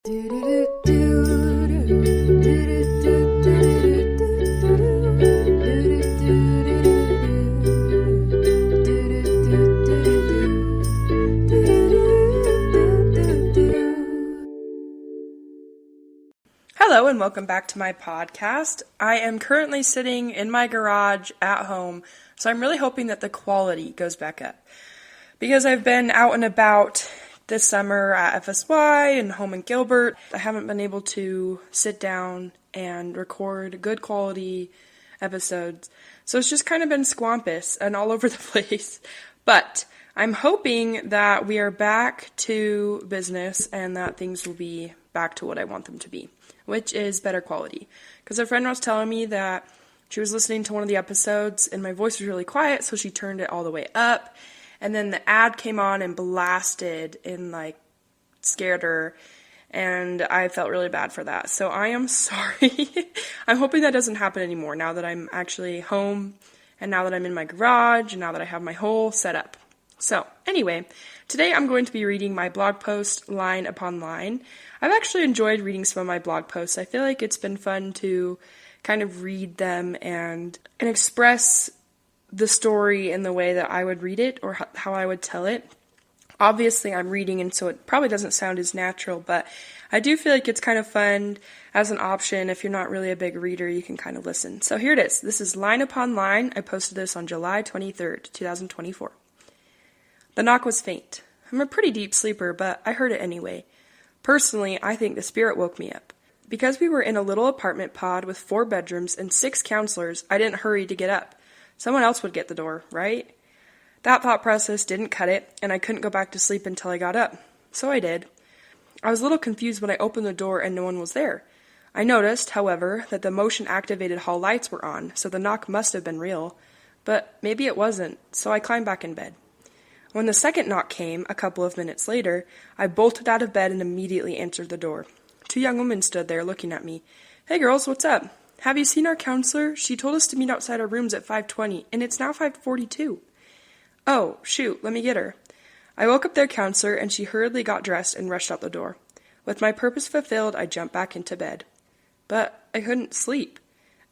Hello and welcome back to my podcast. I am currently sitting in my garage at home, so I'm really hoping that the quality goes back up. Because I've been out and about this summer at FSY and home in Gilbert, I haven't been able to sit down and record good quality episodes. So it's just kind of been squampus and all over the place. But I'm hoping that we are back to business and that things will be back to what I want them to be, which is better quality. Because a friend was telling me that she was listening to one of the episodes and my voice was really quiet, so she turned it all the way up. And then the ad came on and blasted and scared her. And I felt really bad for that. So I am sorry. I'm hoping that doesn't happen anymore now that I'm actually home and now that I'm in my garage and now that I have my whole setup. So anyway, today I'm going to be reading my blog post line upon line. I've actually enjoyed reading some of my blog posts. I feel like it's been fun to kind of read them and express the story in the way that I would read it or how I would tell it. Obviously, I'm reading, and so it probably doesn't sound as natural, but I do feel like it's kind of fun as an option. If you're not really a big reader, you can kind of listen. So here it is. This is line upon line. I posted this on July 23rd, 2024. The knock was faint. I'm a pretty deep sleeper, but I heard it anyway. Personally, I think the spirit woke me up. Because we were in a little apartment pod with 4 bedrooms and 6 counselors, I didn't hurry to get up. Someone else would get the door, right? That thought process didn't cut it, and I couldn't go back to sleep until I got up. So I did. I was a little confused when I opened the door and no one was there. I noticed, however, that the motion-activated hall lights were on, so the knock must have been real. But maybe it wasn't, so I climbed back in bed. When the second knock came, a couple of minutes later, I bolted out of bed and immediately answered the door. 2 young women stood there looking at me. "Hey girls, what's up? Have you seen our counselor? She told us to meet outside our rooms at 5:20, and it's now 5:42. "Oh, shoot, let me get her." I woke up their counselor, and she hurriedly got dressed and rushed out the door. With my purpose fulfilled, I jumped back into bed. But I couldn't sleep.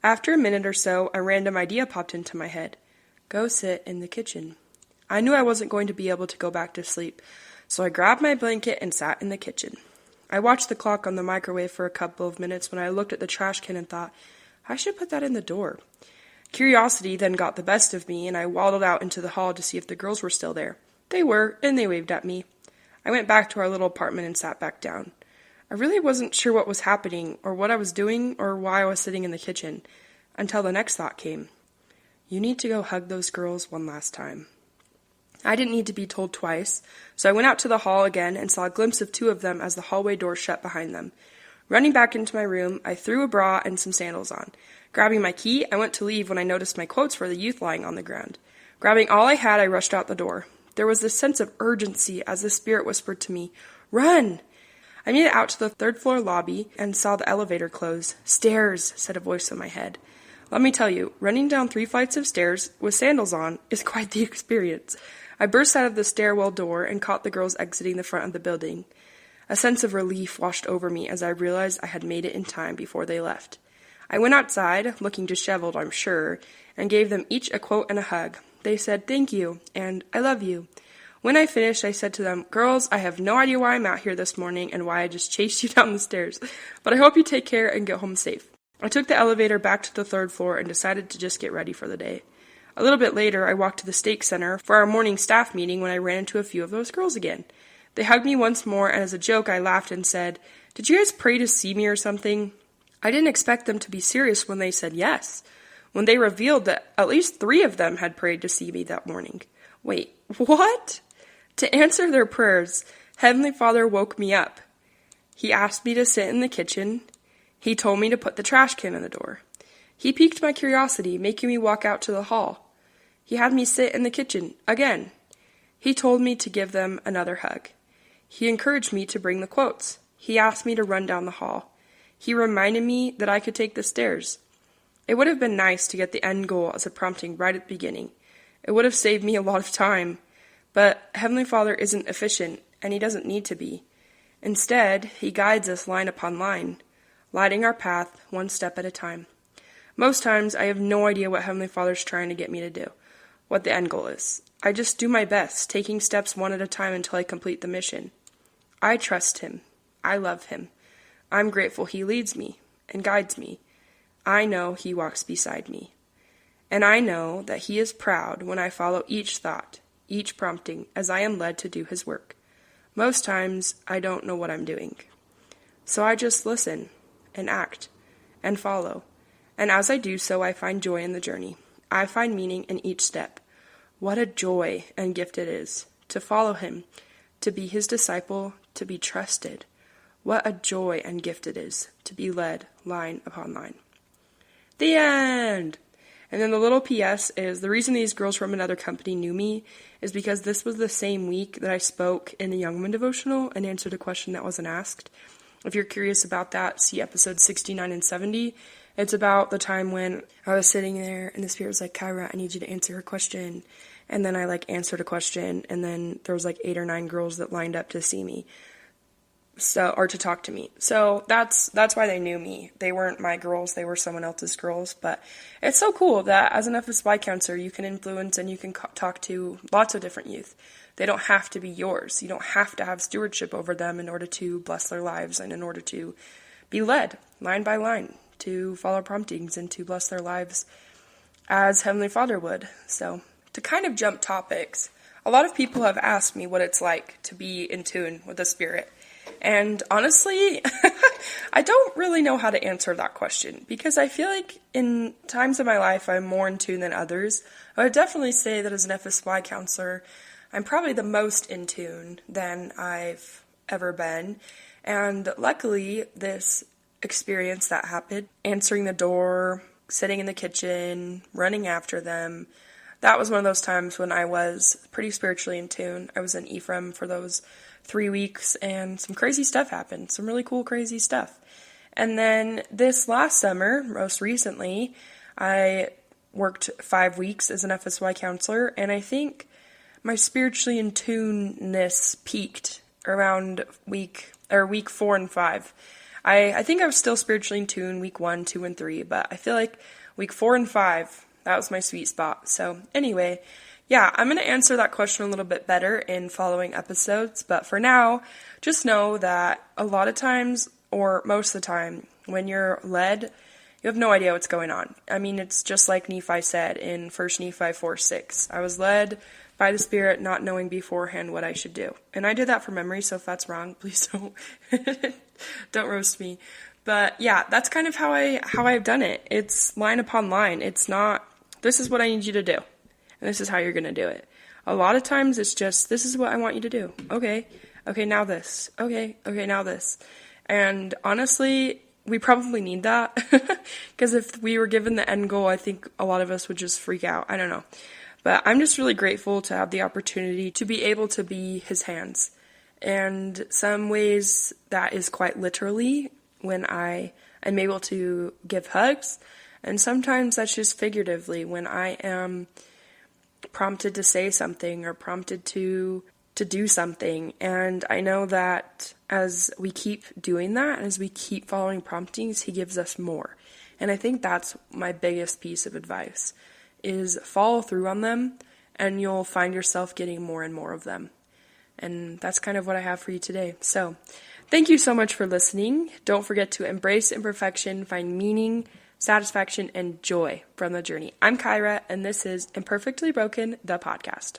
After a minute or so, a random idea popped into my head. Go sit in the kitchen. I knew I wasn't going to be able to go back to sleep, so I grabbed my blanket and sat in the kitchen. I watched the clock on the microwave for a couple of minutes when I looked at the trash can and thought, I should put that in the door. Curiosity then got the best of me, and I waddled out into the hall to see if the girls were still there. They were, and they waved at me. I went back to our little apartment and sat back down. I really wasn't sure what was happening, or what I was doing, or why I was sitting in the kitchen, until the next thought came. You need to go hug those girls one last time. I didn't need to be told twice, so I went out to the hall again and saw a glimpse of 2 of them as the hallway door shut behind them. Running back into my room, I threw a bra and some sandals on. Grabbing my key, I went to leave when I noticed my quotes for the youth lying on the ground. Grabbing all I had, I rushed out the door. There was this sense of urgency as the spirit whispered to me, "Run!" I made it out to the 3rd-floor lobby and saw the elevator close. "Stairs," said a voice in my head. Let me tell you, running down 3 flights of stairs with sandals on is quite the experience. I burst out of the stairwell door and caught the girls exiting the front of the building. A sense of relief washed over me as I realized I had made it in time before they left. I went outside, looking disheveled, I'm sure, and gave them each a quote and a hug. They said, "Thank you," and "I love you." When I finished, I said to them, "Girls, I have no idea why I'm out here this morning and why I just chased you down the stairs, but I hope you take care and get home safe." I took the elevator back to the 3rd floor and decided to just get ready for the day. A little bit later, I walked to the stake center for our morning staff meeting when I ran into a few of those girls again. They hugged me once more, and as a joke, I laughed and said, "Did you guys pray to see me or something?" I didn't expect them to be serious when they said yes, when they revealed that at least 3 of them had prayed to see me that morning. Wait, what? To answer their prayers, Heavenly Father woke me up. He asked me to sit in the kitchen. He told me to put the trash can in the door. He piqued my curiosity, making me walk out to the hall. He had me sit in the kitchen, again. He told me to give them another hug. He encouraged me to bring the quotes. He asked me to run down the hall. He reminded me that I could take the stairs. It would have been nice to get the end goal as a prompting right at the beginning. It would have saved me a lot of time. But Heavenly Father isn't efficient, and He doesn't need to be. Instead, He guides us line upon line, lighting our path one step at a time. Most times, I have no idea what Heavenly Father's trying to get me to do, what the end goal is. I just do my best, taking steps one at a time until I complete the mission. I trust Him. I love Him. I'm grateful He leads me and guides me. I know He walks beside me. And I know that He is proud when I follow each thought, each prompting, as I am led to do His work. Most times, I don't know what I'm doing. So I just listen and act and follow. And as I do so, I find joy in the journey. I find meaning in each step. What a joy and gift it is to follow Him, to be His disciple, to be trusted. What a joy and gift it is to be led line upon line. The end! And then the little PS is, the reason these girls from another company knew me is because this was the same week that I spoke in the Young Women devotional and answered a question that wasn't asked. If you're curious about that, see episodes 69 and 70. It's about the time when I was sitting there and the Spirit was like, Kyra, I need you to answer her question. And then I answered a question, and then there was 8 or 9 girls that lined up to see me. Or to talk to me. So that's why they knew me. They weren't my girls, they were someone else's girls. But it's so cool that as an FSY counselor, you can influence and you can talk to lots of different youth. They don't have to be yours. You don't have to have stewardship over them in order to bless their lives and in order to be led line by line to follow promptings and to bless their lives as Heavenly Father would. So to kind of jump topics, a lot of people have asked me what it's like to be in tune with the Spirit. And honestly, I don't really know how to answer that question because I feel like in times of my life I'm more in tune than others. I would definitely say that as an FSY counselor, I'm probably the most in tune than I've ever been. And luckily, this experience that happened, answering the door, sitting in the kitchen, running after them, that was one of those times when I was pretty spiritually in tune. I was in Ephraim for those 3 weeks, and some crazy stuff happened. Some really cool, crazy stuff. And then this last summer, most recently, I worked 5 weeks as an FSY counselor, and I think my spiritually in tune-ness peaked around week 4 and 5. I think I was still spiritually in tune week 1, 2, and 3, but I feel like week 4 and 5, that was my sweet spot. So anyway, yeah, I'm going to answer that question a little bit better in following episodes, but for now, just know that a lot of times, or most of the time, when you're led, you have no idea what's going on. I mean, it's just like Nephi said in 1 Nephi 4:6. I was led by the Spirit, not knowing beforehand what I should do. And I did that from memory, so if that's wrong, please don't roast me. But yeah, that's kind of how I've done it. It's line upon line. It's not, this is what I need you to do, and this is how you're going to do it. A lot of times it's just, this is what I want you to do. Okay, now this. Okay, now this. And honestly, we probably need that, because if we were given the end goal, I think a lot of us would just freak out. I don't know. But I'm just really grateful to have the opportunity to be able to be His hands. And some ways that is quite literally when I am able to give hugs. And sometimes that's just figuratively when I am prompted to say something or prompted to do something. And I know that as we keep doing that, as we keep following promptings, He gives us more. And I think that's my biggest piece of advice, is follow through on them, and you'll find yourself getting more and more of them. And that's kind of what I have for you today. So, thank you so much for listening. Don't forget to embrace imperfection, find meaning, satisfaction, and joy from the journey. I'm Kyra, and this is Imperfectly Broken, the podcast.